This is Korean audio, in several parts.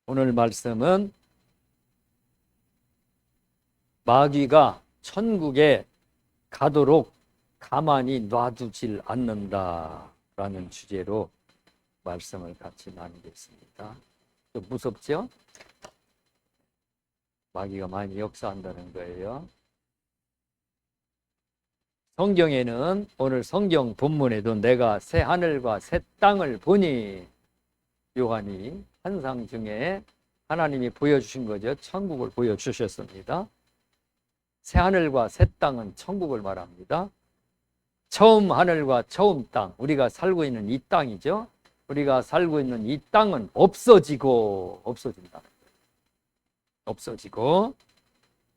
오늘 말씀은 마귀가 천국에 가도록 가만히 놔두질 않는다라는 주제로 말씀을 같이 나누겠습니다. 좀 무섭죠? 마귀가 많이 역사한다는 거예요. 성경에는 오늘 성경 본문에도 내가 새 하늘과 새 땅을 보니, 요한이 환상 중에 하나님이 보여주신 거죠. 천국을 보여주셨습니다. 새 하늘과 새 땅은 천국을 말합니다. 처음 하늘과 처음 땅, 우리가 살고 있는 이 땅이죠. 우리가 살고 있는 이 땅은 없어진다. 없어지고,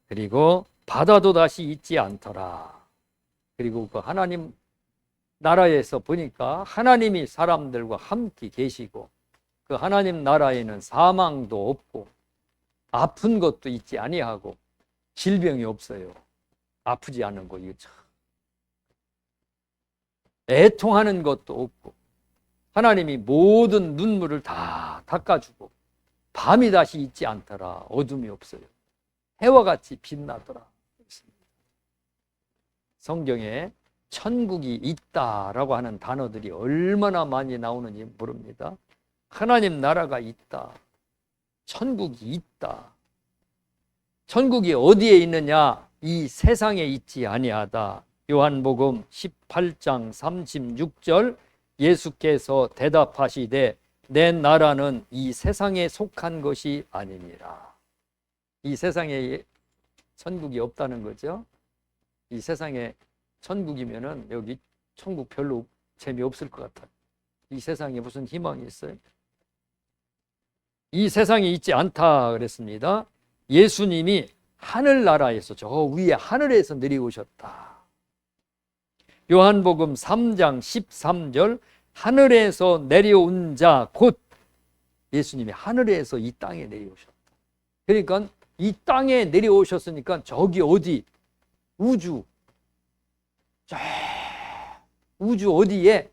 그리고 바다도 다시 있지 않더라. 그리고 그 하나님 나라에서 보니까 하나님이 사람들과 함께 계시고, 그 하나님 나라에는 사망도 없고 아픈 것도 있지 아니하고 질병이 없어요. 아프지 않은 거, 이거 참. 애통하는 것도 없고 하나님이 모든 눈물을 다 닦아주고 밤이 다시 있지 않더라. 어둠이 없어요. 해와 같이 빛나더라. 성경에 천국이 있다라고 하는 단어들이 얼마나 많이 나오는지 모릅니다. 하나님 나라가 있다. 천국이 있다. 천국이 어디에 있느냐? 이 세상에 있지 아니하다. 요한복음 18장 36절, 예수께서 대답하시되 내 나라는 이 세상에 속한 것이 아니니라. 이 세상에 천국이 없다는 거죠. 이 세상에 천국이면은 여기 천국 별로 재미없을 것 같아요. 이 세상에 무슨 희망이 있어요? 이 세상에 있지 않다 그랬습니다. 예수님이 하늘나라에서, 저 위에 하늘에서 내려오셨다. 요한복음 3장 13절, 하늘에서 내려온 자 곧 예수님이 하늘에서 이 땅에 내려오셨다. 그러니까 이 땅에 내려오셨으니까 저기 어디, 우주 어디에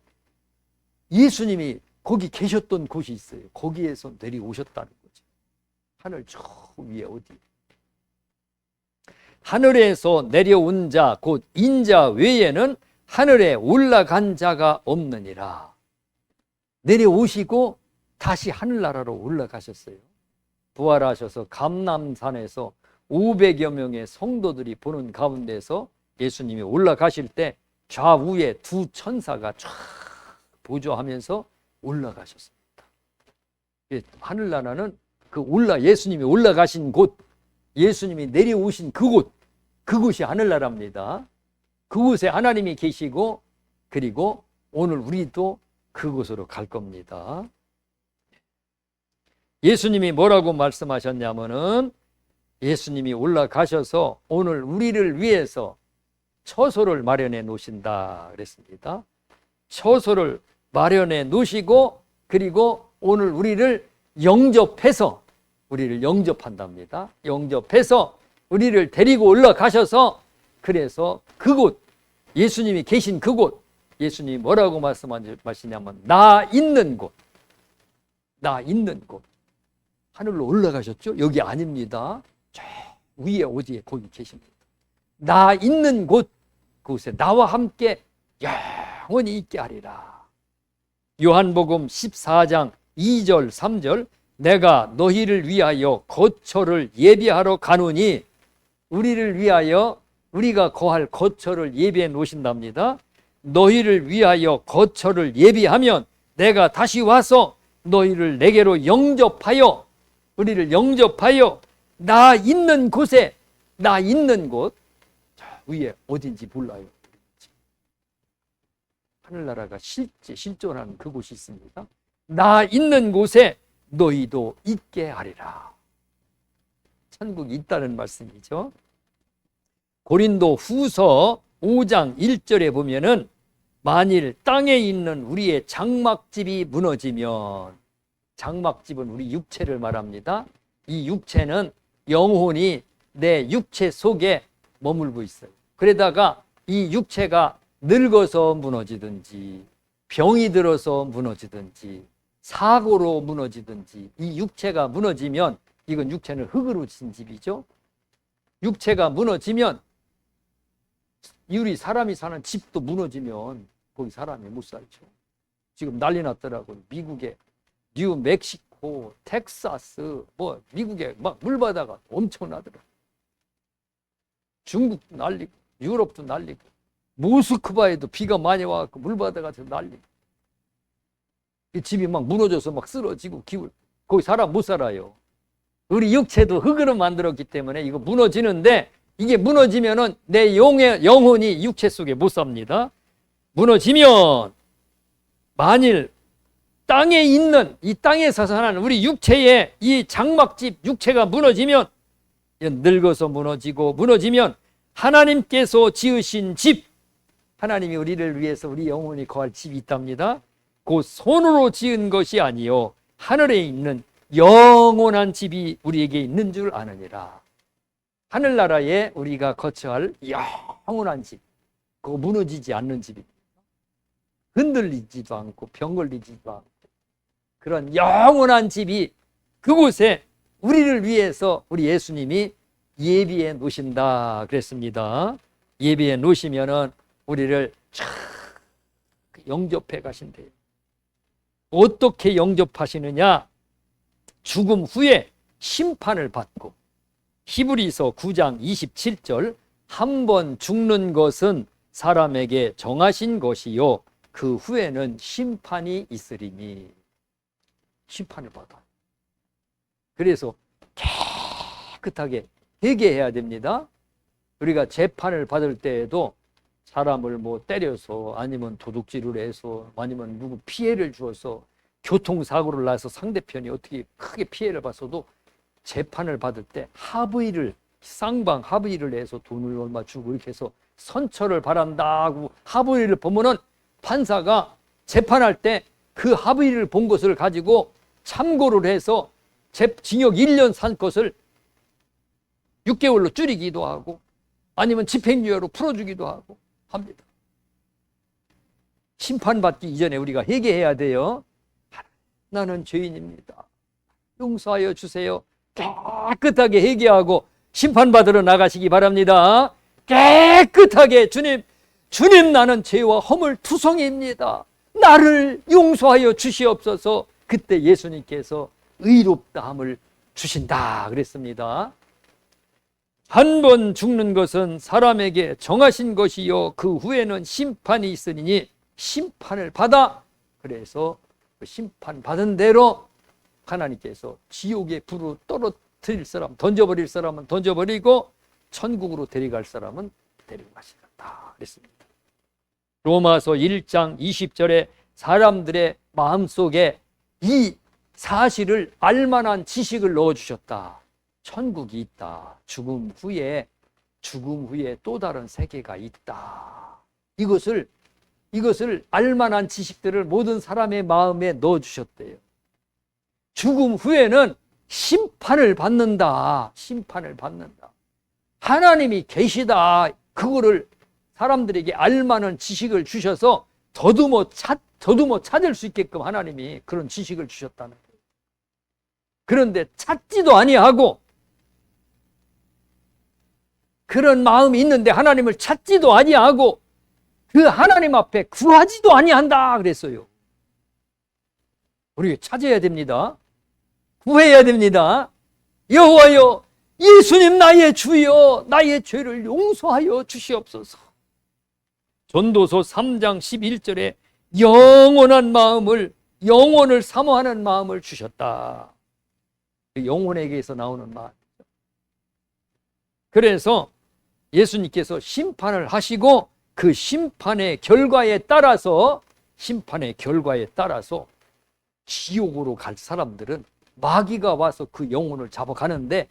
예수님이 거기 계셨던 곳이 있어요. 거기에서 내려오셨다는 거죠. 하늘 저 위에 어디. 하늘에서 내려온 자 곧 인자 외에는 하늘에 올라간 자가 없느니라. 내려오시고 다시 하늘나라로 올라가셨어요. 부활하셔서 감람산에서 500여 명의 성도들이 보는 가운데서 예수님이 올라가실 때 좌우에 두 천사가 쫙 보조하면서 올라가셨습니다. 하늘나라는 예수님이 올라가신 곳, 예수님이 내려오신 그곳이 하늘나라입니다. 그곳에 하나님이 계시고, 그리고 오늘 우리도 그곳으로 갈 겁니다. 예수님이 뭐라고 말씀하셨냐면은, 예수님이 올라가셔서 오늘 우리를 위해서 처소를 마련해 놓으신다 그랬습니다. 처소를 마련해 놓으시고, 그리고 오늘 우리를 영접한답니다. 영접해서 우리를 데리고 올라가셔서, 그래서 그곳, 예수님이 계신 그곳, 예수님이 뭐라고 말씀하시냐면 나 있는 곳. 하늘로 올라가셨죠? 여기 아닙니다. 저 위에 어디에 거기 계십니다. 나 있는 곳, 그곳에 나와 함께 영원히 있게 하리라. 요한복음 14장 2절 3절, 내가 너희를 위하여 거처를 예비하러 가노니, 우리를 위하여 우리가 거할 거처를 예비해 놓으신답니다. 너희를 위하여 거처를 예비하면 내가 다시 와서 너희를 내게로 우리를 영접하여 나 있는 곳, 위에 어딘지 몰라요. 하늘나라가 실존하는 그곳이 있습니다. 나 있는 곳에 너희도 있게 하리라. 천국이 있다는 말씀이죠. 고린도 후서 5장 1절에 보면은 만일 땅에 있는 우리의 장막집이 무너지면, 장막집은 우리 육체를 말합니다. 이 육체는 영혼이 내 육체 속에 머물고 있어요. 그러다가 이 육체가 늙어서 무너지든지 병이 들어서 무너지든지 사고로 무너지든지 이 육체가 무너지면 이건 육체는 흙으로 진 집이죠. 육체가 무너지면 우리 사람이 사는 집도 무너지면 거기 사람이 못 살죠. 지금 난리 났더라고요. 미국에 뉴멕시코, 텍사스, 미국에 막 물바다가 엄청나더라고요. 중국도 난리고 유럽도 난리고 모스크바에도 비가 많이 와서 물바다가 난리고 이 집이 막 무너져서 막 쓰러지고 거기 사람 못 살아요. 우리 육체도 흙으로 만들었기 때문에 이거 무너지는데 이게 무너지면은 내 영혼이 육체 속에 못 삽니다. 무너지면 만일 땅에 있는 이 땅에서 사는 우리 육체의 이 장막집 육체가 무너지면 늙어서 무너지면 하나님께서 지으신 집, 하나님이 우리를 위해서 우리 영혼이 거할 집이 있답니다. 그 손으로 지은 것이 아니요 하늘에 있는 영원한 집이 우리에게 있는 줄 아느니라. 하늘나라에 우리가 거처할 영원한 집, 그거 무너지지 않는 집입니다. 흔들리지도 않고 병 걸리지도 않고 그런 영원한 집이 그곳에 우리를 위해서 우리 예수님이 예비해 놓으신다 그랬습니다. 예비해 놓으시면은 우리를 쫙 영접해 가신대요. 어떻게 영접하시느냐? 죽음 후에 심판을 받고 히브리서 9장 27절 한 번 죽는 것은 사람에게 정하신 것이요 그 후에는 심판이 있으리니 심판을 받아. 그래서 깨끗하게 회개해야 됩니다. 우리가 재판을 받을 때에도 사람을 때려서 아니면 도둑질을 해서 아니면 누구 피해를 주어서 교통사고를 나서 상대편이 어떻게 크게 피해를 봤어도 재판을 받을 때 쌍방 합의를 해서 돈을 얼마 주고 이렇게 해서 선처를 바란다고 합의를 보면은 판사가 재판할 때 그 합의를 본 것을 가지고 참고를 해서 징역 1년 산 것을 6개월로 줄이기도 하고 아니면 집행유예로 풀어주기도 하고 합니다. 심판받기 이전에 우리가 회개해야 돼요. 나는 죄인입니다. 용서하여 주세요. 깨끗하게 회개하고 심판받으러 나가시기 바랍니다. 깨끗하게 주님 나는 죄와 허물투성이입니다. 나를 용서하여 주시옵소서. 그때 예수님께서 의롭다함을 주신다 그랬습니다. 한 번 죽는 것은 사람에게 정하신 것이요 그 후에는 심판이 있으니 심판을 받아. 그래서 그 심판 받은 대로 하나님께서 지옥의 불로 떨어뜨릴 사람, 던져버릴 사람은 던져버리고 천국으로 데려갈 사람은 데려가시겠다 그랬습니다. 로마서 1장 20절에 사람들의 마음속에 이 사실을 알만한 지식을 넣어주셨다. 천국이 있다. 죽음 후에 또 다른 세계가 있다. 이것을 알만한 지식들을 모든 사람의 마음에 넣어주셨대요. 죽음 후에는 심판을 받는다. 심판을 받는다. 하나님이 계시다. 그거를 사람들에게 알만한 지식을 주셔서 더듬어 찾을 수 있게끔 하나님이 그런 지식을 주셨다는 거예요. 그런데 찾지도 아니하고 그런 마음이 있는데 하나님을 찾지도 아니하고 그 하나님 앞에 구하지도 아니한다 그랬어요. 우리 찾아야 됩니다. 구해야 됩니다. 여호와여 예수님 나의 주여 나의 죄를 용서하여 주시옵소서. 전도서 3장 11절에 영원을 사모하는 마음을 주셨다. 영혼에게서 나오는 마음이죠. 그래서 예수님께서 심판을 하시고 그 심판의 결과에 따라서 지옥으로 갈 사람들은 마귀가 와서 그 영혼을 잡아가는데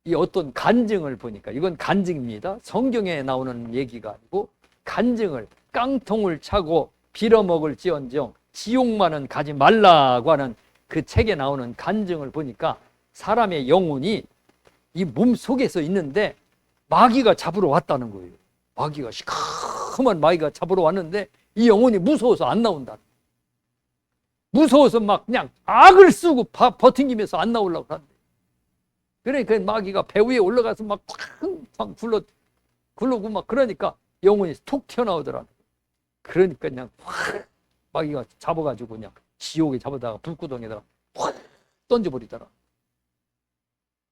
이 어떤 간증을 보니까 이건 간증입니다. 성경에 나오는 얘기가 아니고 간증을 깡통을 차고 빌어먹을지언정 지옥만은 가지 말라고 하는 그 책에 나오는 간증을 보니까 사람의 영혼이 이 몸 속에서 있는데 마귀가 잡으러 왔다는 거예요. 마귀가 시커먼 마귀가 잡으러 왔는데 이 영혼이 무서워서 안 나온다. 무서워서 막 그냥 악을 쓰고 버팅기면서 안 나오려고 하는데, 그러니까 마귀가 배 위에 올라가서 막 팡팡 굴르고 막 그러니까 영혼이 톡 튀어나오더라. 그러니까 그냥 확 마귀가 잡아가지고 그냥 지옥에 잡아다가 불구덩에다가 확 던져버리더라.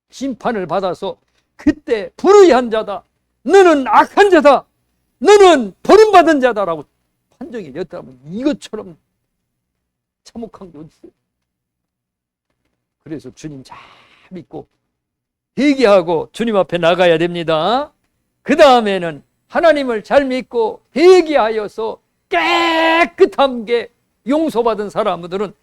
심판을 받아서 그때 불의한 자다, 너는 악한 자다, 너는 버림받은 자다라고 판정이 내렸다면 이것처럼 참혹한 게 어디 있어요? 그래서 주님 잘 믿고 회개하고 주님 앞에 나가야 됩니다. 그 다음에는 하나님을 잘 믿고 회개하여서 깨끗한 게 용서받은 사람들은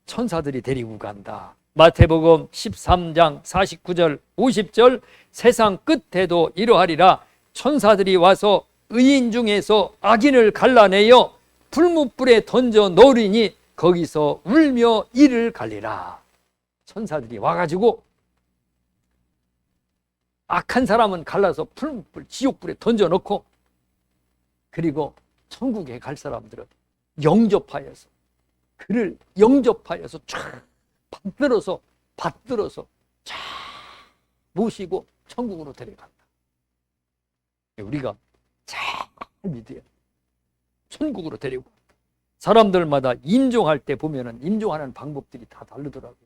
천사들이 데리고 간다. 마태복음 13장 49절 50절 세상 끝에도 이러하리라. 천사들이 와서 의인 중에서 악인을 갈라내어 불뭇불에 던져 넣으리니 거기서 울며 이를 갈리라. 천사들이 와가지고 악한 사람은 갈라서 불뭇불 지옥불에 던져 넣고, 그리고 천국에 갈 사람들은 영접하여서 그를 영접하여서 쫙 받들어서 쫙 모시고 천국으로 데려간다. 우리가 잘 믿어야 천국으로 데리고 간다. 사람들마다 임종할 때 보면은 임종하는 방법들이 다 다르더라고요.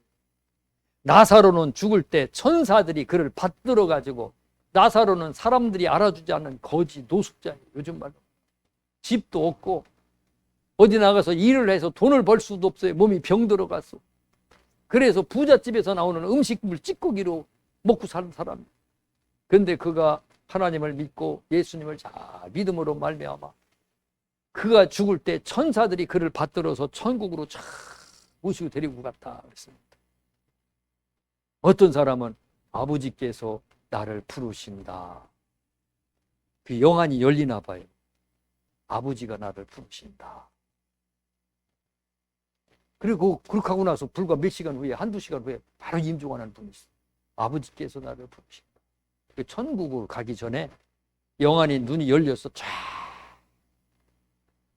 나사로는 죽을 때 천사들이 그를 받들어 가지고, 나사로는 사람들이 알아주지 않는 거지 노숙자예요. 요즘 말로 집도 없고 어디 나가서 일을 해서 돈을 벌 수도 없어요. 몸이 병들어 갔어. 그래서 부잣집에서 나오는 음식물 찌꺼기로 먹고 사는 사람이에요. 그런데 그가 하나님을 믿고 예수님을 잘 믿음으로 말미암아 그가 죽을 때 천사들이 그를 받들어서 천국으로 쫙 모시고 데리고 갔다 그랬습니다. 어떤 사람은 아버지께서 나를 부르신다. 그 영안이 열리나 봐요. 아버지가 나를 부르신다. 그리고 그렇게 하고 나서 불과 몇 시간 후에, 한두 시간 후에 바로 임종하는 분이 있어요. 아버지께서 나를 부르신다. 그 천국으로 가기 전에 영안이 눈이 열려서 쫙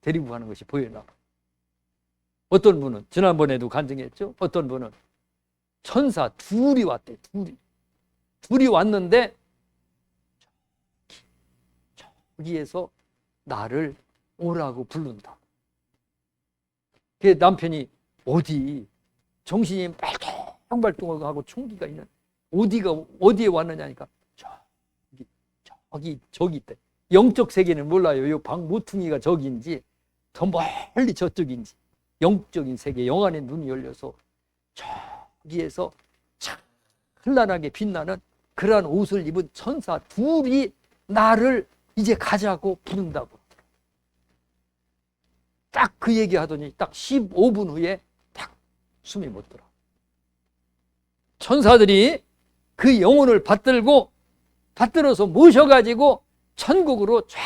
데리고 가는 것이 보여나. 어떤 분은 지난번에도 간증했죠. 어떤 분은 천사 둘이 왔대. 둘이 왔는데 저기에서 나를 오라고 부른다. 그 남편이 어디 정신이 발동발동하고 총기가 있는 어디에 왔느냐니까 저기 있대. 영적 세계는 몰라요. 이 방 모퉁이가 저기인지 더 멀리 저쪽인지. 영적인 세계, 영안의 눈이 열려서 저기에서 찬란하게 빛나는 그러한 옷을 입은 천사 둘이 나를 이제 가자고 부른다고. 딱 그 얘기하더니 딱 15분 후에 딱 숨이 못 들어. 천사들이 그 영혼을 받들어서 모셔가지고 천국으로 쫙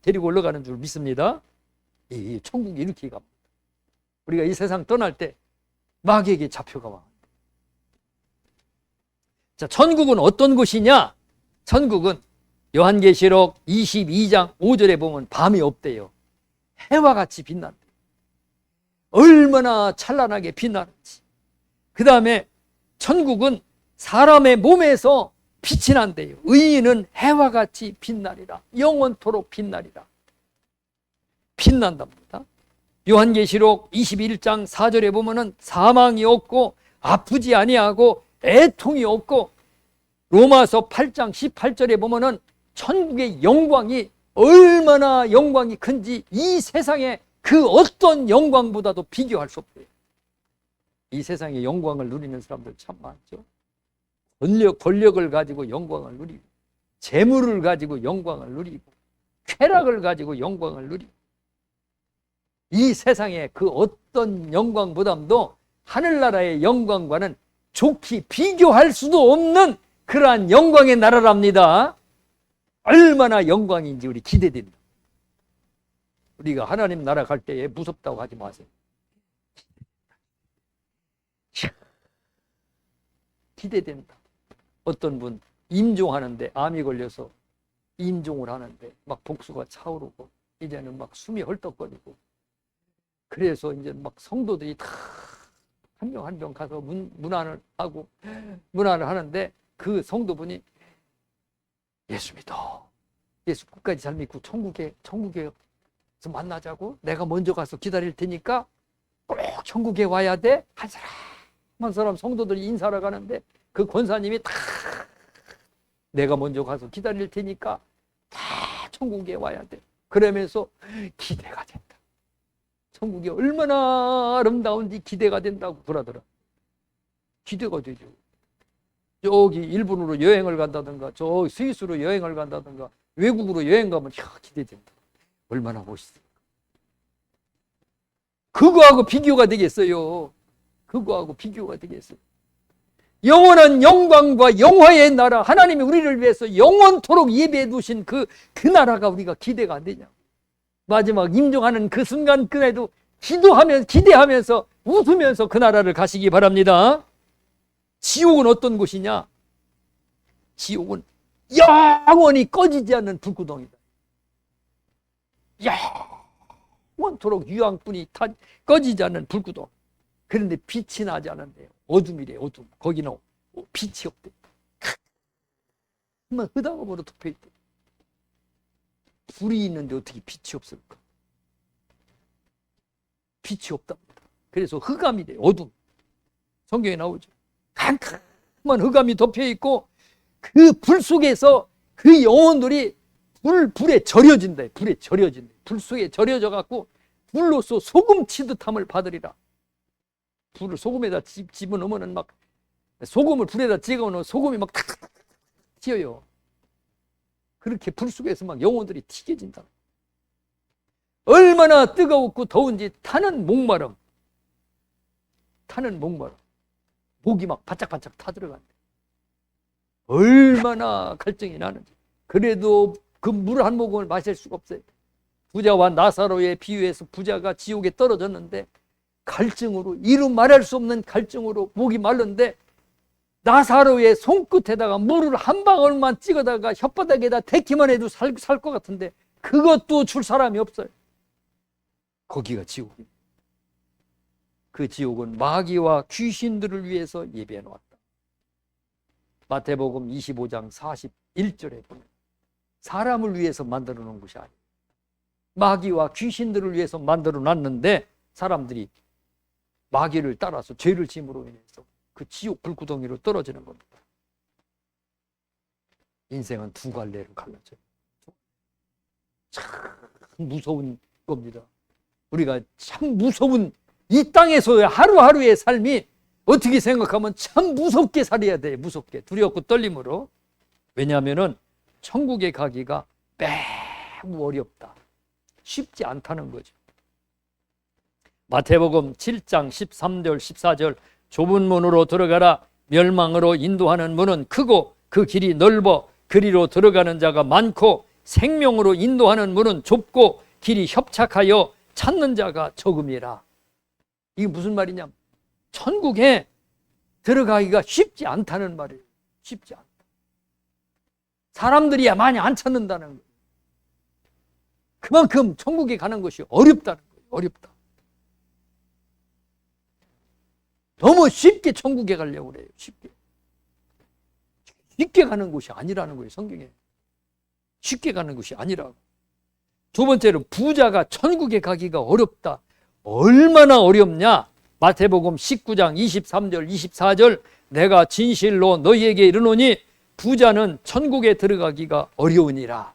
데리고 올라가는 줄 믿습니다. 이 천국이 이렇게 갑니다. 우리가 이 세상 떠날 때 마귀에게 잡혀가. 자, 천국은 어떤 곳이냐? 천국은 요한계시록 22장 5절에 보면 밤이 없대요. 해와 같이 빛난다. 얼마나 찬란하게 빛나는지. 그 다음에 천국은 사람의 몸에서 빛이 난대요. 의인은 해와 같이 빛나리라. 영원토록 빛나리라. 빛난답니다. 요한계시록 21장 4절에 보면은 사망이 없고 아프지 아니하고 애통이 없고, 로마서 8장 18절에 보면은 천국의 영광이 얼마나 영광이 큰지 이 세상에 그 어떤 영광보다도 비교할 수 없대요. 이 세상의 영광을 누리는 사람들 참 많죠. 권력을 가지고 영광을 누리고, 재물을 가지고 영광을 누리고, 쾌락을 가지고 영광을 누리고, 이 세상의 그 어떤 영광보다도 하늘나라의 영광과는 좋게 비교할 수도 없는 그러한 영광의 나라랍니다. 얼마나 영광인지 우리 기대됩니다. 우리가 하나님 나라 갈 때에 무섭다고 하지 마세요. 기대된다. 어떤 분 임종하는데 암이 걸려서 임종을 하는데 막 복수가 차오르고 이제는 막 숨이 헐떡거리고 그래서 이제 막 성도들이 다 한 명 한 명 가서 문안을 하는데 그 성도분이 예수 믿어. 예수 끝까지 잘 믿고 천국에서 만나자고. 내가 먼저 가서 기다릴 테니까 꼭 천국에 와야 돼. 한 사람 한 사람 성도들이 인사하러 가는데 그 권사님이 다 내가 먼저 가서 기다릴 테니까 다 천국에 와야 돼. 그러면서 기대가 된다. 천국이 얼마나 아름다운지 기대가 된다고 그러더라. 기대가 되죠. 저기 일본으로 여행을 간다든가 저 스위스로 여행을 간다든가 외국으로 여행 가면 기대된다. 얼마나 멋있어. 그거하고 비교가 되겠어요. 그거하고 비교가 되겠어요. 영원한 영광과 영화의 나라, 하나님이 우리를 위해서 영원토록 예배해 두신 그 나라가 우리가 기대가 안 되냐. 마지막 임종하는 그 순간 그래도 기대하면서 웃으면서 그 나라를 가시기 바랍니다. 지옥은 어떤 곳이냐? 지옥은 영원히 꺼지지 않는 불구덩이다. 영원토록 유황불이 꺼지지 않는 불구덩이. 그런데 빛이 나지 않은데요. 어둠이래, 어둠. 거기는 빛이 없대. 정말 흐당으로 덮여있대. 불이 있는데 어떻게 빛이 없을까? 빛이 없답니다. 그래서 흑암이래, 어둠. 성경에 나오죠. 캄캄한 흑암이 덮여있고 그 불 속에서 그 영혼들이 불에 절여진다. 불에 절여진다. 불 속에 절여져 갖고 불로서 소금 치듯함을 받으리라. 불을 소금에다 집어넣으면 막 소금을 불에다 찍어놓으면 소금이 막 탁탁탁 튀어요. 그렇게 불 속에서 막 영혼들이 튀겨진다. 얼마나 뜨겁고 더운지 타는 목마름. 목이 막 바짝바짝 타들어간다. 얼마나 갈증이 나는지. 그래도 그 물 한 모금을 마실 수가 없어요. 부자와 나사로의 비유에서 부자가 지옥에 떨어졌는데 갈증으로, 이루 말할 수 없는 갈증으로 목이 마른데 나사로의 손끝에다가 물을 한 방울만 찍어다가 혓바닥에다 대기만 해도 살 것 같은데 그것도 줄 사람이 없어요. 거기가 지옥입니다. 그 지옥은 마귀와 귀신들을 위해서 예비해 놓았다. 마태복음 25장 41절에 보면 사람을 위해서 만들어 놓은 것이 아니에요. 마귀와 귀신들을 위해서 만들어 놨는데 사람들이 마귀를 따라서 죄를 지음으로 인해서 그 지옥 불구덩이로 떨어지는 겁니다. 인생은 두 갈래로 갈라져요. 참 무서운 겁니다. 우리가 참 무서운 이 땅에서의 하루하루의 삶이 어떻게 생각하면 참 무섭게 살아야 돼요. 무섭게 두렵고 떨림으로. 왜냐하면 천국에 가기가 매우 어렵다. 쉽지 않다는 거죠. 마태복음 7장 13절 14절 좁은 문으로 들어가라. 멸망으로 인도하는 문은 크고 그 길이 넓어 그리로 들어가는 자가 많고 생명으로 인도하는 문은 좁고 길이 협착하여 찾는 자가 적음이라. 이게 무슨 말이냐? 천국에 들어가기가 쉽지 않다는 말이에요. 쉽지 않다. 사람들이야 많이 안 찾는다는 거예요. 그만큼 천국에 가는 것이 어렵다는 거예요. 어렵다. 너무 쉽게 천국에 가려고 그래요. 쉽게 가는 곳이 아니라는 거예요. 성경에. 쉽게 가는 것이 아니라고. 두 번째로 부자가 천국에 가기가 어렵다. 얼마나 어렵냐? 마태복음 19장 23절 24절 내가 진실로 너희에게 이르노니 부자는 천국에 들어가기가 어려우니라.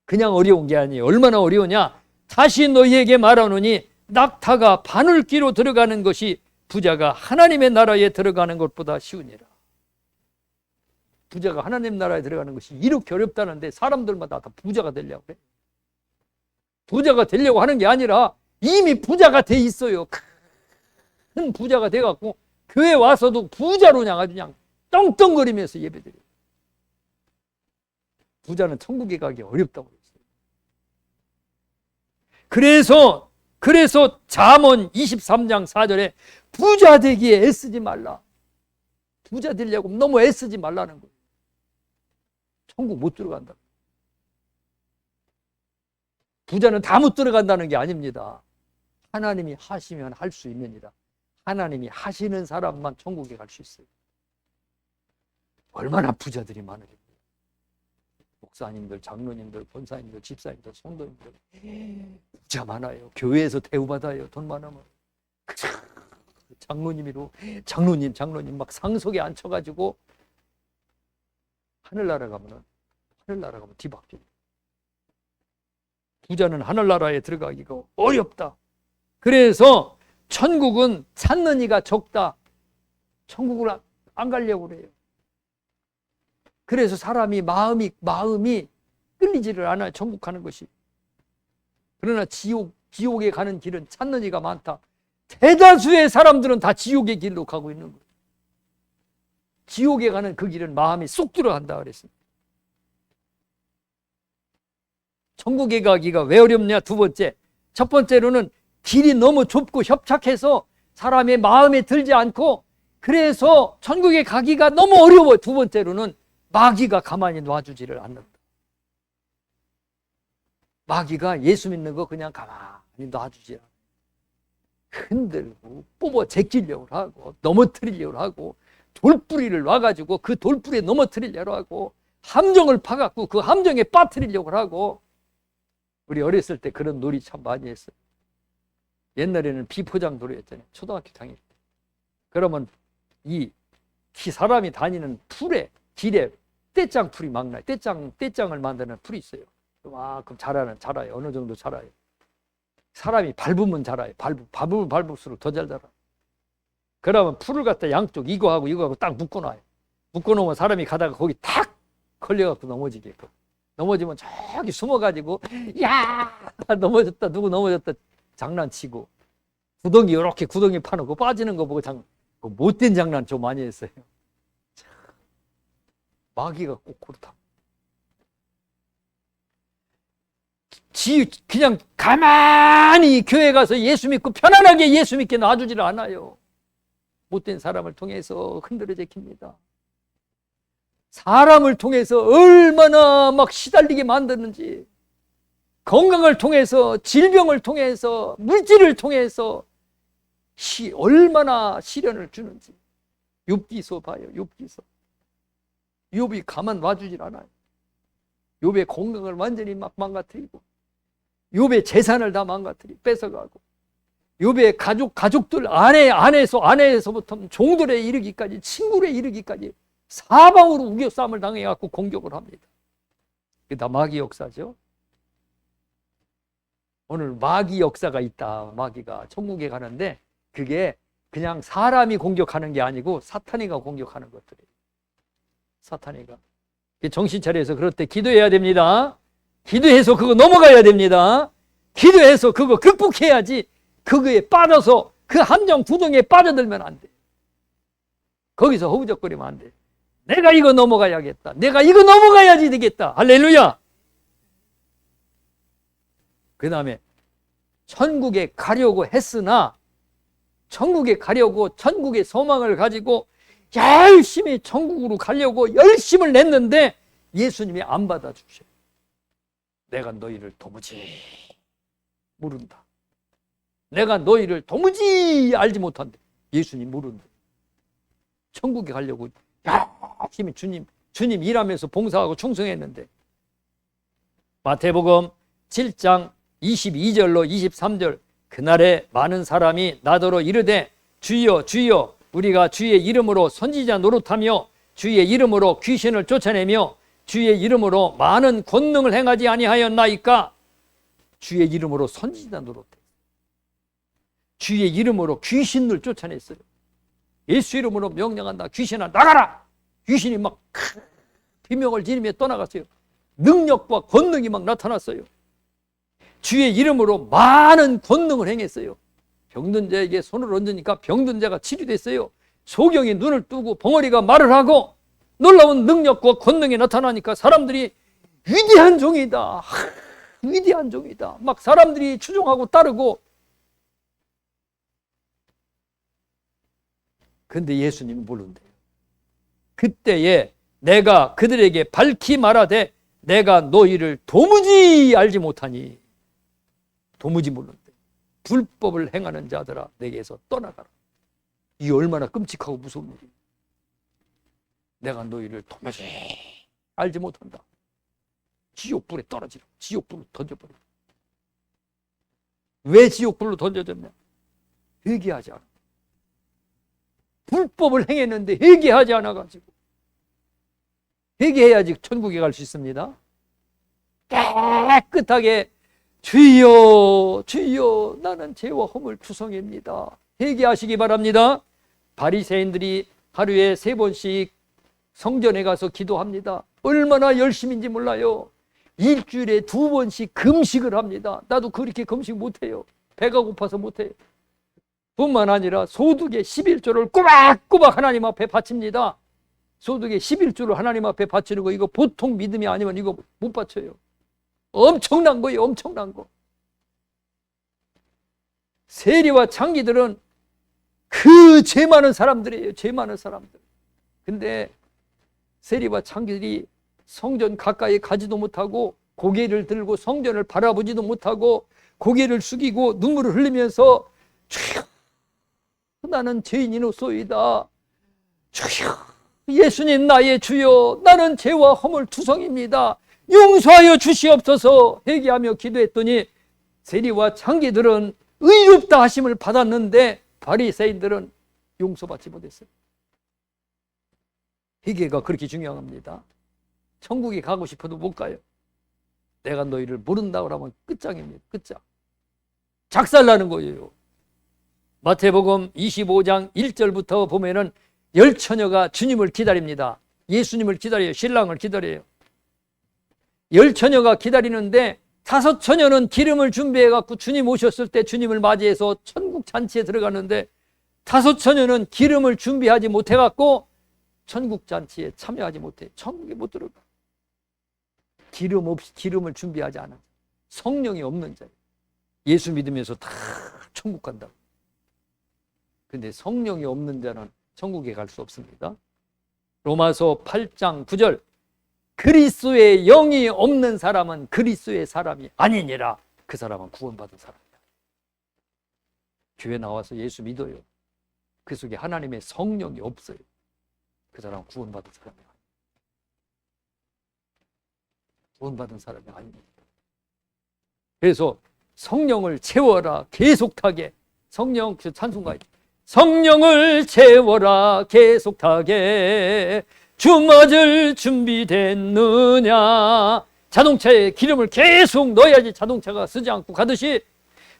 그냥 어려운 게 아니에요. 얼마나 어려우냐? 다시 너희에게 말하노니 낙타가 바늘귀로 들어가는 것이 부자가 하나님의 나라에 들어가는 것보다 쉬우니라. 부자가 하나님 나라에 들어가는 것이 이렇게 어렵다는데 사람들마다 다 부자가 되려고 그래. 부자가 되려고 하는 게 아니라 이미 부자가 돼 있어요. 큰 부자가 돼갖고 교회 와서도 부자로 아주 그냥 떵떵거리면서 예배드려요. 부자는 천국에 가기 어렵다고 했어요. 그래서 잠언 23장 4절에 부자 되기에 애쓰지 말라. 부자 되려고 너무 애쓰지 말라는 거예요. 천국 못 들어간다. 부자는 다 못 들어간다는 게 아닙니다. 하나님이 하시면 할 수 있느니라. 하나님이 하시는 사람만 천국에 갈 수 있어요. 얼마나 부자들이 많으겠어요. 목사님들, 장로님들, 권사님들, 집사님들, 성도님들 부자 많아요. 교회에서 대우받아요. 돈 많으면. 장로님 막 상속에 앉혀가지고 하늘나라 가면 뒤바뀌어요. 부자는 하늘나라에 들어가기가 어렵다. 그래서 천국은 찾는 이가 적다. 천국을 안 가려고 그래요. 그래서 사람이 마음이 끌리지를 않아요. 천국 가는 것이. 그러나 지옥에 가는 길은 찾는 이가 많다. 대다수의 사람들은 다 지옥의 길로 가고 있는 거예요. 지옥에 가는 그 길은 마음이 쏙 들어간다 그랬습니다. 천국에 가기가 왜 어렵냐? 두 번째. 첫 번째로는 길이 너무 좁고 협착해서 사람의 마음에 들지 않고, 그래서 천국에 가기가 너무 어려워요. 두 번째로는 마귀가 가만히 놔주지를 않는다. 마귀가 예수 믿는 거 그냥 가만히 놔주지 않아요. 흔들고 뽑아 제끼려고 하고 넘어뜨리려고 하고 돌뿌리를 놔가지고 그 돌뿌리에 넘어뜨리려고 하고 함정을 파갖고 그 함정에 빠뜨리려고 하고. 우리 어렸을 때 그런 놀이 참 많이 했어요. 옛날에는 비포장 놀이였잖아요. 초등학교 다닐 때. 그러면 이 사람이 다니는 풀에 길에 떼짱 풀이 막 나요. 떼짱을 만드는 풀이 있어요. 그럼 자라요. 어느 정도 자라요. 사람이 밟으면 자라요. 밟으면 밟을수록 더 잘 자라. 그러면 풀을 갖다 양쪽 이거하고 딱 묶어놔요. 묶어놓으면 사람이 가다가 거기 탁 걸려갖고 넘어지게끔. 넘어지면 저기 숨어가지고 야 넘어졌다, 누구 넘어졌다 장난치고, 이렇게 구덩이 파놓고 빠지는 거 보고 그 못된 장난 좀 많이 했어요. 마귀가 꼭 그렇다. 그냥 가만히 교회 가서 예수 믿고 편안하게 예수 믿게 놔주지를 않아요. 못된 사람을 통해서 흔들어 제킵니다. 사람을 통해서 얼마나 막 시달리게 만드는지, 건강을 통해서, 질병을 통해서, 물질을 통해서 얼마나 시련을 주는지. 욥기서 봐요. 욥기서. 욥이 가만 놔주질 않아요. 욥의 건강을 완전히 막 망가뜨리고, 욥의 재산을 다 망가뜨리고 뺏어가고, 욥의 가족들 아내에서부터 종들에 이르기까지, 친구에 이르기까지 사방으로 우겨싸움을 당해갖고 공격을 합니다. 그게 다 마귀 역사죠. 오늘 마귀 역사가 있다. 마귀가 천국에 가는데 그게 그냥 사람이 공격하는 게 아니고 사탄이가 공격하는 것들이에요. 사탄이가. 정신 차려서 그럴 때 기도해야 됩니다. 기도해서 그거 넘어가야 됩니다. 기도해서 그거 극복해야지. 그거에 빠져서 그 함정 구덩이에 빠져들면 안 돼. 거기서 허우적거리면 안 돼. 내가 이거 넘어가야겠다. 내가 이거 넘어가야지 되겠다. 할렐루야. 그 다음에 천국에 가려고 했으나, 천국에 가려고 천국의 소망을 가지고 열심히 천국으로 가려고 열심을 냈는데 예수님이 안 받아주셔요. 내가 너희를 도무지 모른다. 내가 너희를 도무지 알지 못한다. 예수님 모른다. 천국에 가려고 열심히 주님 일하면서 봉사하고 충성했는데. 마태복음 7장 22절로 23절. 그날에 많은 사람이 나더러 이르되 주여 주여 우리가 주의 이름으로 선지자 노릇하며 주의 이름으로 귀신을 쫓아내며 주의 이름으로 많은 권능을 행하지 아니하였나이까. 주의 이름으로 선지자 노릇해. 주의 이름으로 귀신을 쫓아냈어요. 예수 이름으로 명령한다. 귀신아 나가라. 귀신이 막 비명을 지르며 떠나갔어요. 능력과 권능이 막 나타났어요. 주의 이름으로 많은 권능을 행했어요. 병든 자에게 손을 얹으니까 병든 자가 치료됐어요. 소경이 눈을 뜨고 벙어리가 말을 하고 놀라운 능력과 권능이 나타나니까 사람들이 위대한 종이다. 위대한 종이다. 막 사람들이 추종하고 따르고. 근데 예수님은 모른대요. 그때에 내가 그들에게 밝히 말하되 내가 너희를 도무지 알지 못하니. 도무지 모른대. 불법을 행하는 자들아 내게서 떠나가라. 이 얼마나 끔찍하고 무서운 일이야. 내가 너희를 도무지 알지 못한다. 지옥불에 떨어지라. 지옥불로 던져버려. 왜 지옥불로 던져졌냐? 회개하지 않아. 불법을 행했는데 회개하지 않아가지고. 회개해야지 천국에 갈 수 있습니다. 깨끗하게 주여 주여 나는 죄와 허물 투성입니다. 회개하시기 바랍니다. 바리새인들이 하루에 3번씩 성전에 가서 기도합니다. 얼마나 열심인지 몰라요. 일주일에 2번씩 금식을 합니다. 나도 그렇게 금식 못해요. 배가 고파서 못해요. 뿐만 아니라 소득의 11조를 꼬박꼬박 하나님 앞에 바칩니다. 소득의 11조를 하나님 앞에 바치는 거 이거 보통 믿음이 아니면 이거 못 바쳐요. 엄청난 거예요. 엄청난 거. 세리와 창기들은 그 죄 많은 사람들이에요. 죄 많은 사람들. 근데 세리와 창기들이 성전 가까이 가지도 못하고 고개를 들고 성전을 바라보지도 못하고 고개를 숙이고 눈물을 흘리면서 주여 나는 죄인이노소이다. 주여 예수님 나의 주여 나는 죄와 허물 투성입니다. 용서하여 주시옵소서 회개하며 기도했더니 세리와 창기들은 의롭다 하심을 받았는데 바리새인들은 용서받지 못했어요. 회개가 그렇게 중요합니다. 천국에 가고 싶어도 못 가요. 내가 너희를 모른다고 하면 끝장입니다. 끝장. 작살나는 거예요. 마태복음 25장 1절부터 보면은 10처녀가 주님을 기다립니다. 예수님을 기다려요. 신랑을 기다려요. 10처녀가 기다리는데 5처녀는 기름을 준비해갖고 주님 오셨을 때 주님을 맞이해서 천국 잔치에 들어가는데 5처녀는 기름을 준비하지 못해갖고 천국 잔치에 참여하지 못해. 천국에 못 들어가. 기름 없이 기름을 준비하지 않아. 성령이 없는 자예요. 예수 믿으면서 다 천국 간다고. 근데 성령이 없는 자는 천국에 갈 수 없습니다. 로마서 8장 9절 그리스도의 영이 없는 사람은 그리스도의 사람이 아니니라. 그 사람은 구원받은 사람이다. 교회 나와서 예수 믿어요. 그 속에 하나님의 성령이 없어요. 그 사람은 구원받은 사람이 아닙니다. 구원받은 사람이 아닙니다. 그래서 성령을 채워라 계속하게. 성령 그 찬송가 있죠. 성령을 채워라 계속하게 주 맞을 준비됐느냐. 자동차에 기름을 계속 넣어야지 자동차가 쓰지 않고 가듯이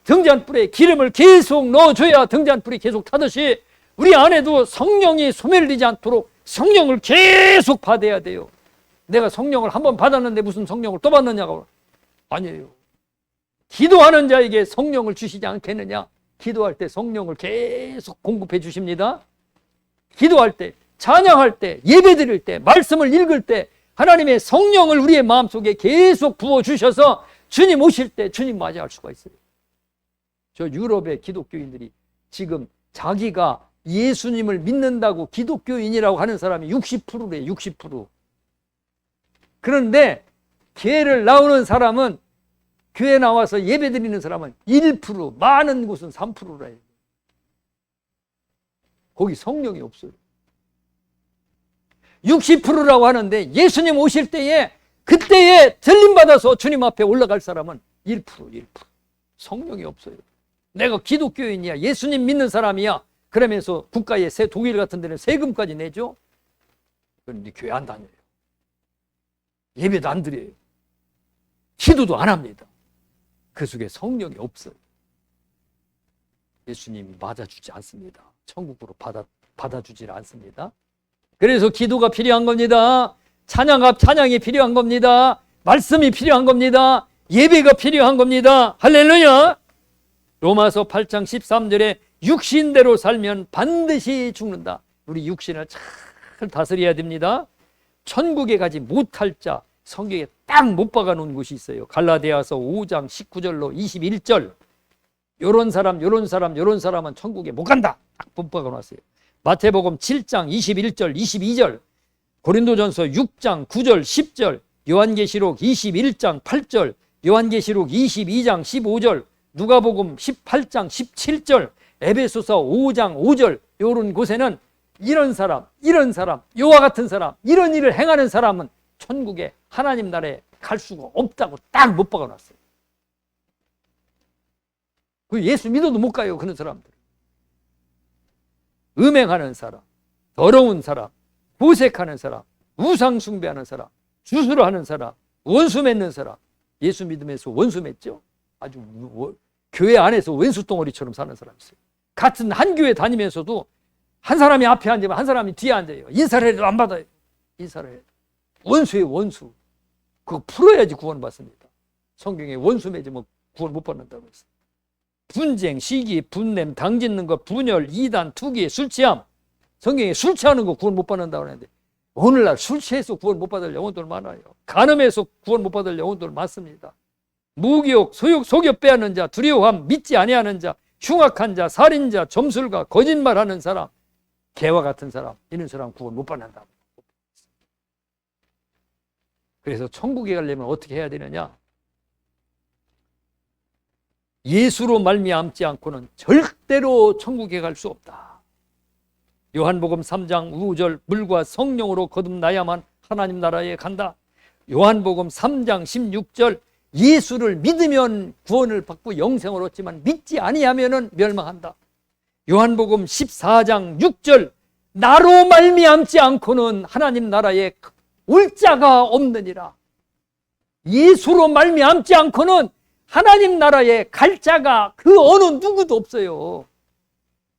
등잔불에 기름을 계속 넣어줘야 등잔불이 계속 타듯이 우리 안에도 성령이 소멸되지 않도록 성령을 계속 받아야 돼요. 내가 성령을 한번 받았는데 무슨 성령을 또 받느냐고. 아니에요. 기도하는 자에게 성령을 주시지 않겠느냐. 기도할 때 성령을 계속 공급해 주십니다. 기도할 때, 찬양할 때, 예배 드릴 때, 말씀을 읽을 때 하나님의 성령을 우리의 마음속에 계속 부어주셔서 주님 오실 때 주님 맞이할 수가 있어요. 저 유럽의 기독교인들이 지금 자기가 예수님을 믿는다고 기독교인이라고 하는 사람이 60%래. 60%. 그런데 교회를 나오는 사람은 교회 나와서 예배 드리는 사람은 1%, 많은 곳은 3%라. 거기 성령이 없어요. 60%라고 하는데 예수님 오실 때에 그때에 들림받아서 주님 앞에 올라갈 사람은 1%. 성령이 없어요. 내가 기독교인이야. 예수님 믿는 사람이야. 그러면서 국가에 독일 같은 데는 세금까지 내죠. 그런데 교회 안 다녀요. 예배도 안 드려요. 기도도 안 합니다. 그 속에 성령이 없어요. 예수님이 맞아주지 않습니다. 천국으로 받아주지 않습니다. 그래서 기도가 필요한 겁니다. 찬양이 필요한 겁니다. 말씀이 필요한 겁니다. 예배가 필요한 겁니다. 할렐루야. 로마서 8장 13절에 육신대로 살면 반드시 죽는다. 우리 육신을 잘 다스려야 됩니다. 천국에 가지 못할 자 성경에 딱 못 박아놓은 곳이 있어요. 갈라디아서 5장 19절로 21절. 요런 사람은 천국에 못 간다. 딱 못 박아놨어요. 마태복음 7장 21절 22절, 고린도전서 6장 9절 10절, 요한계시록 21장 8절, 요한계시록 22장 15절, 누가복음 18장 17절, 에베소서 5장 5절 이런 곳에는 이런 사람, 이와 같은 사람, 이런 일을 행하는 사람은 천국에 하나님 나라에 갈 수가 없다고 딱 못 박아놨어요. 그 예수 믿어도 못 가요, 그런 사람들. 음행하는 사람, 더러운 사람, 보색하는 사람, 우상 숭배하는 사람, 주술을 하는 사람, 원수 맺는 사람. 예수 믿으면서 원수 맺죠. 아주 교회 안에서 원수 덩어리처럼 사는 사람이 있어요. 같은 한 교회 다니면서도 한 사람이 앞에 앉으면 한 사람이 뒤에 앉아요. 인사를 해도 안 받아요. 인사를 해도. 원수의 원수. 그거 풀어야지 구원 받습니다. 성경에 원수 맺으면 구원 못 받는다고 했어요. 분쟁, 시기, 분냄, 당짓는 것, 분열, 이단, 투기, 술 취함. 성경에 술 취하는 거 구원 못 받는다고 하는데 오늘날 술 취해서 구원 못 받을 영혼들 많아요. 간음해서 구원 못 받을 영혼들 많습니다. 무기욕, 소욕, 속여 빼앗는 자, 두려워함, 믿지 아니하는 자, 흉악한 자, 살인자, 점술가, 거짓말하는 사람, 개와 같은 사람, 이런 사람 구원 못 받는다. 그래서 천국에 가려면 어떻게 해야 되느냐? 예수로 말미암지 않고는 절대로 천국에 갈 수 없다. 요한복음 3장 5절, 물과 성령으로 거듭나야만 하나님 나라에 간다. 요한복음 3장 16절, 예수를 믿으면 구원을 받고 영생을 얻지만 믿지 아니하면 멸망한다. 요한복음 14장 6절, 나로 말미암지 않고는 하나님 나라에 올 자가 없느니라. 예수로 말미암지 않고는 하나님 나라에 갈 자가 그 어느 누구도 없어요.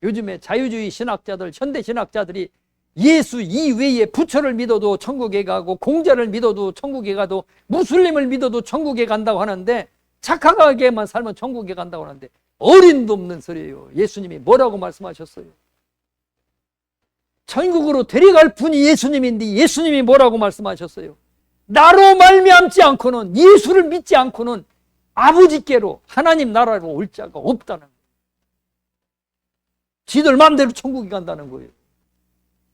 요즘에 자유주의 신학자들, 현대 신학자들이 예수 이외에 부처를 믿어도 천국에 가고 공자를 믿어도 천국에 가도 무슬림을 믿어도 천국에 간다고 하는데 착하게만 살면 천국에 간다고 하는데 어림도 없는 소리예요. 예수님이 뭐라고 말씀하셨어요? 천국으로 데려갈 분이 예수님인데 예수님이 뭐라고 말씀하셨어요? 나로 말미암지 않고는, 예수를 믿지 않고는 아버지께로 하나님 나라로 올 자가 없다는 거예요. 지들 마음대로 천국에 간다는 거예요.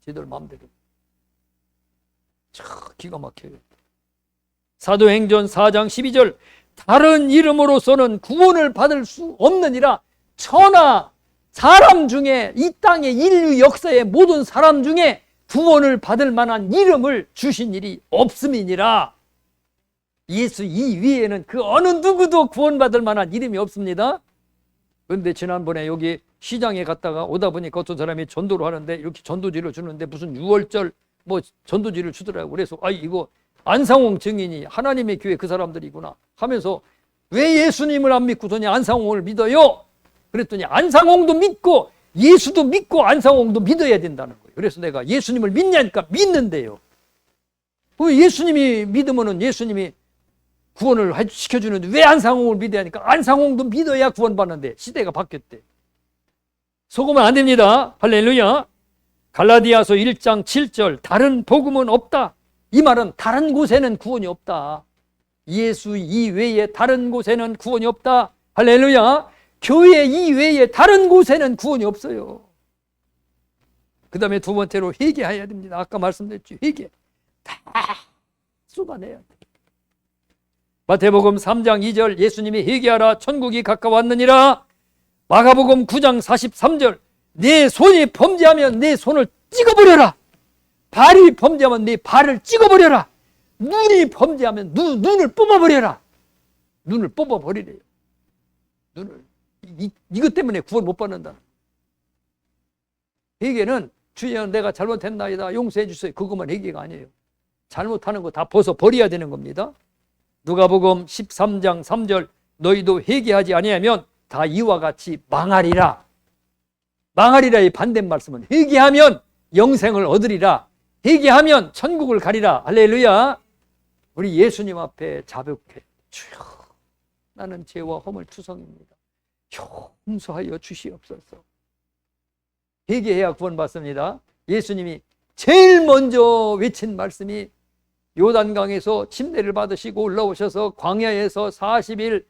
지들 마음대로. 참 기가 막혀요. 사도행전 4장 12절, 다른 이름으로서는 구원을 받을 수 없느니라. 천하 사람 중에, 이 땅의 인류 역사의 모든 사람 중에 구원을 받을 만한 이름을 주신 일이 없음이니라. 예수 이외에는 그 어느 누구도 구원받을 만한 이름이 없습니다. 그런데 지난번에 여기 시장에 갔다가 오다 보니까 어떤 사람이 전도를 하는데 이렇게 전도지를 주는데 무슨 6월절 뭐 전도지를 주더라고요. 그래서 이거 안상홍 증인이 하나님의 교회 그 사람들이구나 하면서 왜 예수님을 안 믿고서니 안상홍을 믿어요? 그랬더니 안상홍도 믿고 예수도 믿고 안상홍도 믿어야 된다는 거예요. 그래서 내가 예수님을 믿냐니까 믿는데요. 예수님이 믿으면은 예수님이 구원을 시켜주는데 왜 안상홍을 믿어야 하니까 안상홍도 믿어야 구원받는데 시대가 바뀌었대. 속으면 안 됩니다. 할렐루야. 갈라디아서 1장 7절, 다른 복음은 없다. 이 말은 다른 곳에는 구원이 없다. 예수 이외에 다른 곳에는 구원이 없다. 할렐루야. 교회 이외에 다른 곳에는 구원이 없어요. 그 다음에 두 번째로 회개해야 됩니다. 아까 말씀드렸죠. 회개. 다 쏟아내야 돼. 마태복음 3장 2절, 예수님이 회개하라 천국이 가까웠느니라. 마가복음 9장 43절, 내 손이 범죄하면 내 손을 찍어버려라. 발이 범죄하면 내 발을 찍어버려라. 눈이 범죄하면 눈을 뽑아버려라. 눈을 뽑아버리래요. 눈을. 이것 때문에 구원 못 받는다. 회개는 주여 내가 잘못했나이다 용서해 주세요. 그것만 회개가 아니에요. 잘못하는 거 다 벗어버려야 되는 겁니다. 누가복음 13장 3절, 너희도 회개하지 아니하면 다 이와 같이 망하리라. 망하리라의 반대 말씀은 회개하면 영생을 얻으리라. 회개하면 천국을 가리라. 할렐루야. 우리 예수님 앞에 자복해. 주여, 나는 죄와 허물 투성입니다. 용서하여 주시옵소서. 회개해야 구원받습니다. 예수님이 제일 먼저 외친 말씀이 요단강에서 침례를 받으시고 올라오셔서 광야에서 40일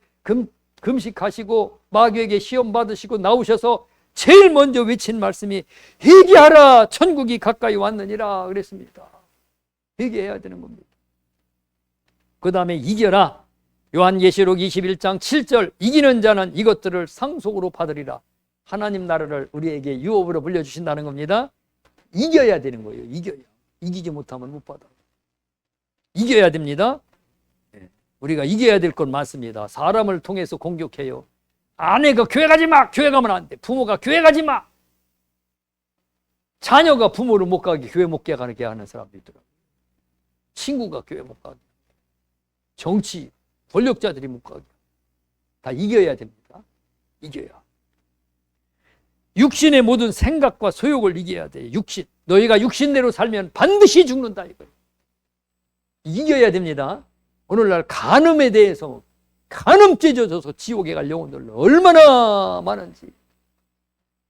금식하시고 마귀에게 시험 받으시고 나오셔서 제일 먼저 외친 말씀이 회개하라 천국이 가까이 왔느니라 그랬습니다. 회개해야 되는 겁니다. 그 다음에 이겨라. 요한계시록 21장 7절 이기는 자는 이것들을 상속으로 받으리라. 하나님 나라를 우리에게 유업으로 물려주신다는 겁니다. 이겨야 되는 거예요. 이겨야. 이기지 못하면 못 받아. 이겨야 됩니다. 우리가 이겨야 될 건 맞습니다. 사람을 통해서 공격해요. 아내가 교회 가지 마. 교회 가면 안 돼. 부모가 교회 가지 마. 자녀가 부모를 못 가게 교회 못 가게 하는 사람도 있더라고요. 친구가 교회 못 가게. 정치 권력자들이 못 가게. 다 이겨야 됩니다. 이겨야. 육신의 모든 생각과 소욕을 이겨야 돼. 육신. 너희가 육신대로 살면 반드시 죽는다 이거예요. 이겨야 됩니다. 오늘날 간음에 대해서 간음죄 져서 지옥에 갈 영혼들 얼마나 많은지.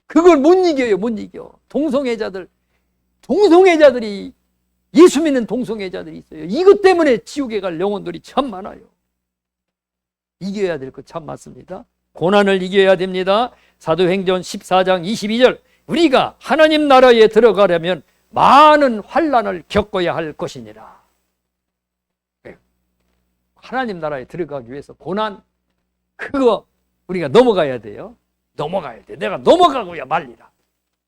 그걸 못 이겨요. 못 이겨. 동성애자들이 예수 믿는 동성애자들이 있어요. 이것 때문에 지옥에 갈 영혼들이 참 많아요. 이겨야 될 것 참 많습니다. 고난을 이겨야 됩니다. 사도행전 14장 22절 우리가 하나님 나라에 들어가려면 많은 환난을 겪어야 할 것이니라. 하나님 나라에 들어가기 위해서 고난 그거 우리가 넘어가야 돼요. 넘어가야 돼. 내가 넘어가고야 말리라.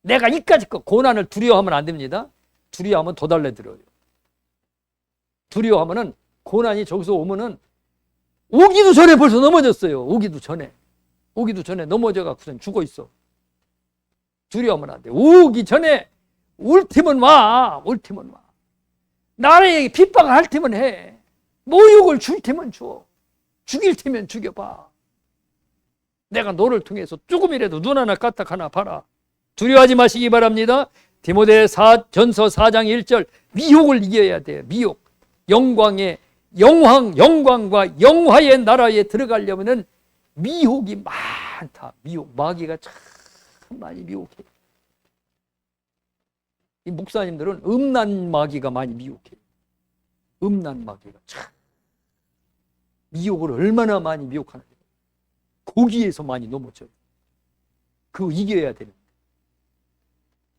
내가 이까짓 거 고난을 두려워하면 안 됩니다. 두려워하면 더 달래들어요. 두려워하면은 고난이 저기서 오면은 오기도 전에 벌써 넘어졌어요. 오기도 전에 넘어져 갖고선 죽어 있어. 두려워하면 안 돼. 오기 전에 올 테면 와. 나라에 핍박을 할 테면 해. 모욕을 줄 테면 줘. 죽일 테면 죽여봐. 내가 너를 통해서 조금이라도 눈 하나 까딱 하나 봐라. 두려워하지 마시기 바랍니다. 디모데전서 4장 1절 미혹을 이겨야 돼요. 미혹. 영광과 영화의 나라에 들어가려면은 미혹이 많다. 미혹. 마귀가 참 많이 미혹해. 이 목사님들은 음란 마귀가 많이 미혹해. 음란 마귀가 참 미혹을 얼마나 많이 미혹하는지. 고기에서 많이 넘어져요. 그거 이겨야 되는.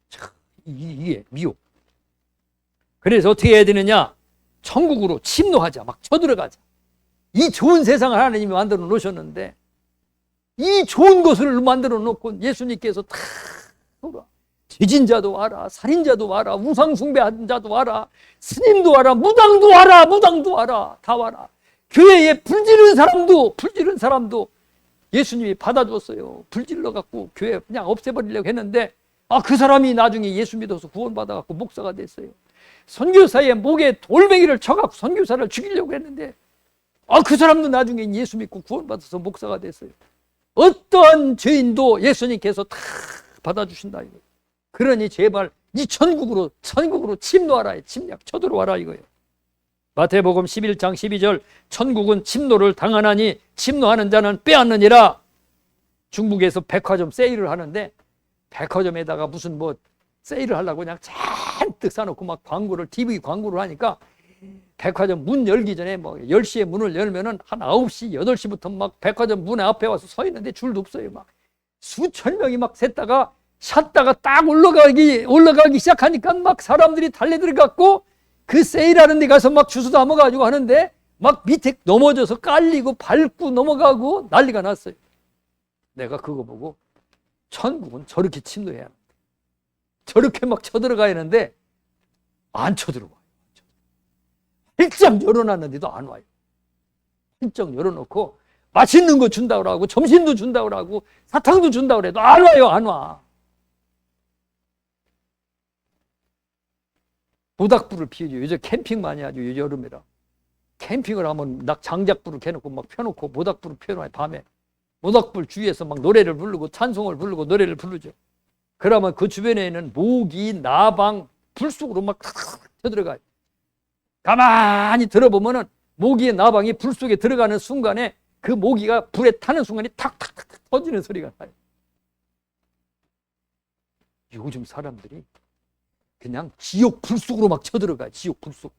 참 이게 미혹. 그래서 어떻게 해야 되느냐? 천국으로 침노하자. 막 쳐들어가자. 이 좋은 세상을 하나님이 만들어 놓으셨는데 이 좋은 것을 만들어 놓고 예수님께서 다 죄진자도 와라, 살인자도 와라, 우상숭배하는 자도 와라, 스님도 와라, 무당도 와라, 다 와라. 교회에 불지른 사람도 예수님이 받아줬어요. 불질러 갖고 교회 그냥 없애버리려고 했는데 그 사람이 나중에 예수 믿어서 구원받아 갖고 목사가 됐어요. 선교사의 목에 돌멩이를 쳐갖고 선교사를 죽이려고 했는데 그 사람도 나중에 예수 믿고 구원받아서 목사가 됐어요. 어떠한 죄인도 예수님께서 다 받아주신다 이거예요. 그러니 제발 이 천국으로 침노하라. 침략 쳐들어와라 이거예요. 마태복음 11장 12절 천국은 침노를 당하나니 침노하는 자는 빼앗느니라. 중국에서 백화점 세일을 하는데 백화점에다가 무슨 세일을 하려고 그냥 잔뜩 사놓고 막 TV 광고를 하니까 백화점 문 열기 전에 10시에 문을 열면은 한 9시, 8시부터 막 백화점 문 앞에 와서 서 있는데 줄도 없어요. 막 수천 명이 막 샜다가 샀다가 딱 올라가기 시작하니까 막 사람들이 달려들어갖고 그 세일하는 데 가서 막 주워 담아가지고 하는데 막 밑에 넘어져서 깔리고 밟고 넘어가고 난리가 났어요. 내가 그거 보고 천국은 저렇게 침노해야 합니다. 저렇게 막 쳐들어가야 하는데 안 쳐들어와요. 활짝 열어놨는데도 안 와요. 활짝 열어놓고 맛있는 거 준다고 하고 점심도 준다고 하고 사탕도 준다고 해도 안 와요. 안 와. 모닥불을 피우죠. 요즘 캠핑 많이 하죠. 여름이라. 캠핑을 하면 장작불을 켜놓고 막 펴놓고 모닥불을 피워놔요. 밤에. 모닥불 주위에서 막 노래를 부르고 찬송을 부르고 노래를 부르죠. 그러면 그 주변에 있는 모기, 나방, 불 속으로 막 쳐들어가요. 가만히 들어보면은 모기의 나방이 불 속에 들어가는 순간에 그 모기가 불에 타는 순간에 탁탁탁 터지는 소리가 나요. 요즘 사람들이 그냥 지옥 불 속으로 막 쳐들어가요. 지옥 불 속.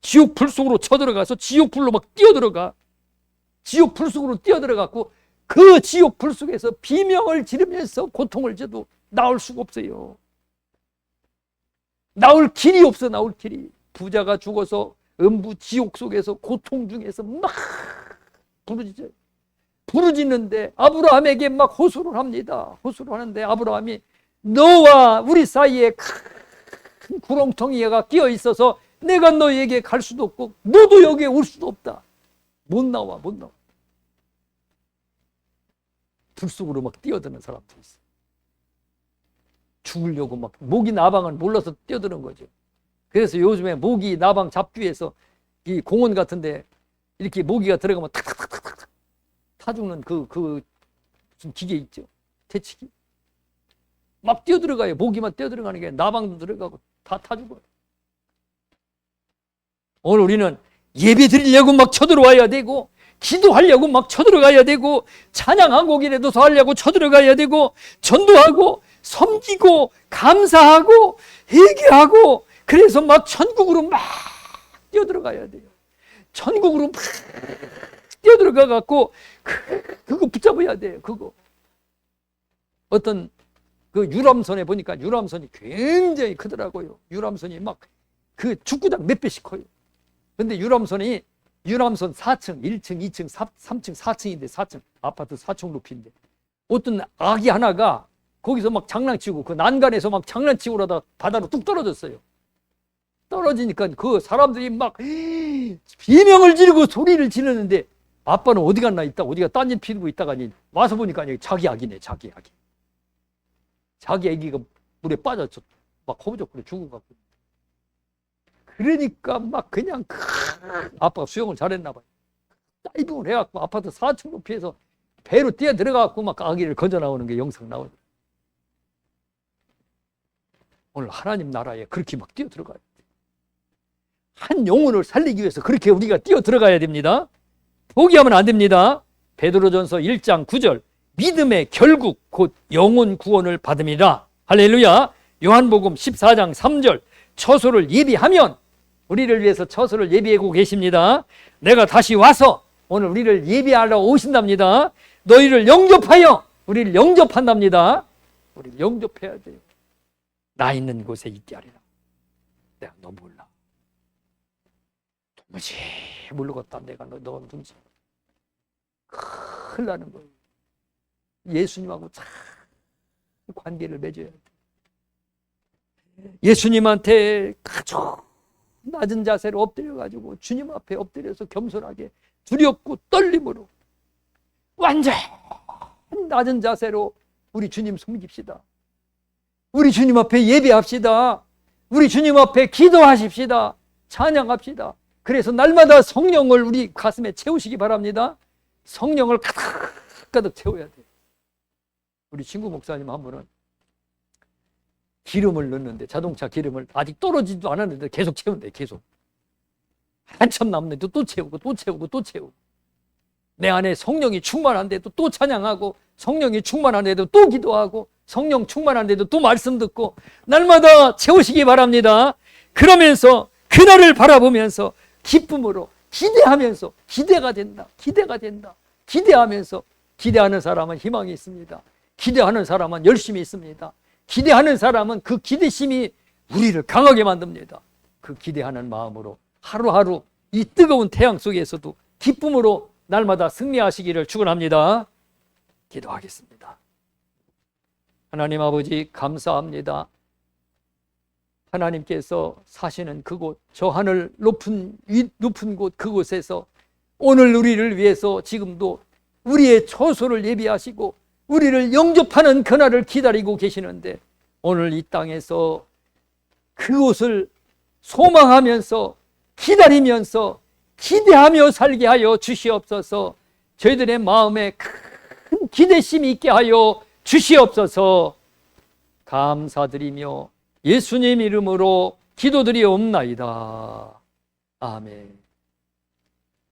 지옥 불 속으로 쳐들어가서 지옥 불로 막 뛰어들어가. 지옥 불 속으로 뛰어들어가고 그 지옥 불 속에서 비명을 지르면서 고통을 줘도 나올 수가 없어요. 나올 길이 없어. 나올 길이. 부자가 죽어서 음부 지옥 속에서 고통 중에서 막 부르짖어요. 부르짖는데 아브라함에게 막 호소를 합니다. 호소를 하는데 아브라함이 너와 우리 사이에 큰 구렁텅이가 끼어 있어서 내가 너에게 갈 수도 없고 너도 여기에 올 수도 없다. 못 나와. 불 속으로 막 뛰어드는 사람도 있어. 죽으려고 막 모기 나방을 몰라서 뛰어드는 거죠. 그래서 요즘에 모기 나방 잡기 위해서 이 공원 같은데 이렇게 모기가 들어가면 탁탁탁탁 타 죽는 그 무슨 기계 있죠. 퇴치기. 막 뛰어들어가요. 모기만 뛰어들어가는 게 나방도 들어가고 다 타 죽어요. 오늘 우리는 예배 드리려고 막 쳐들어와야 되고 기도하려고 막 쳐들어가야 되고 찬양 한 곡이라도 더 하려고 쳐들어가야 되고 전도하고 섬기고 감사하고 회개하고 그래서 막 천국으로 막 뛰어들어가야 돼요. 천국으로 막 뛰어들어가 갖고 그거 붙잡아야 돼요. 그거 어떤 그 유람선에 보니까 유람선이 굉장히 크더라고요. 유람선이 막 그 축구장 몇 배씩 커요. 근데 유람선 4층, 1층, 2층, 3층, 4층인데 4층 아파트 4층 높이인데 어떤 아기 하나가 거기서 막 장난치고 그 난간에서 막 장난치고 그러다 바다로 뚝 떨어졌어요. 떨어지니까 그 사람들이 막 비명을 지르고 소리를 지르는데 아빠는 어디 갔나 있다 어디가 딴짓 피우고 있다가니 와서 보니까 자기 아기네. 자기 아기가 물에 빠졌죠. 막 허우적거려 죽어갖고. 그러니까 막 그냥 아빠가 수영을 잘했나 봐요. 다이빙을 해갖고 아파트 4층 높이에서 배로 뛰어 들어가갖고 막 아기를 건져 나오는 게 영상 나오죠. 오늘 하나님 나라에 그렇게 막 뛰어 들어가야 돼요. 한 영혼을 살리기 위해서 그렇게 우리가 뛰어 들어가야 됩니다. 포기하면 안 됩니다. 베드로전서 1장 9절 믿음의 결국 곧 영혼 구원을 받음이라. 할렐루야. 요한복음 14장 3절 처소를 예비하면 우리를 위해서 처소를 예비하고 계십니다. 내가 다시 와서 오늘 우리를 예비하러 오신답니다. 너희를 영접하여 우리를 영접한답니다. 우리를 영접해야 돼요. 나 있는 곳에 있게 하리라. 내가 너 몰라. 도무지 모르겠다. 내가 너 누군지. 큰일 나는 거예요. 예수님하고 참 관계를 맺어야 돼. 예수님한테 아주 낮은 자세로 엎드려가지고 주님 앞에 엎드려서 겸손하게 두렵고 떨림으로 완전 낮은 자세로 우리 주님 섬깁시다. 우리 주님 앞에 예배합시다. 우리 주님 앞에 기도하십시다. 찬양합시다. 그래서 날마다 성령을 우리 가슴에 채우시기 바랍니다. 성령을 가득 채워야 돼요. 우리 친구 목사님 한 분은 기름을 넣는데 자동차 기름을 아직 떨어지지도 않았는데 계속 채운대. 계속 한참 남는데 또 채우고 또 채우고 또 채우고 내 안에 성령이 충만한데도 또 찬양하고 성령이 충만한데도 또 기도하고 성령 충만한데도 또 말씀 듣고 날마다 채우시기 바랍니다. 그러면서 그날을 바라보면서 기쁨으로 기대하면서 기대가 된다. 기대하면서 기대하는 사람은 희망이 있습니다. 기대하는 사람은 열심히 있습니다. 기대하는 사람은 그 기대심이 우리를 강하게 만듭니다. 그 기대하는 마음으로 하루하루 이 뜨거운 태양 속에서도 기쁨으로 날마다 승리하시기를 축원합니다. 기도하겠습니다. 하나님 아버지 감사합니다. 하나님께서 사시는 그곳, 저 하늘 높은 곳 그곳에서 오늘 우리를 위해서 지금도 우리의 처소를 예비하시고 우리를 영접하는 그날을 기다리고 계시는데 오늘 이 땅에서 그곳을 소망하면서 기다리면서 기대하며 살게 하여 주시옵소서. 저희들의 마음에 큰 기대심이 있게 하여 주시옵소서. 감사드리며 예수님 이름으로 기도드리옵나이다. 아멘.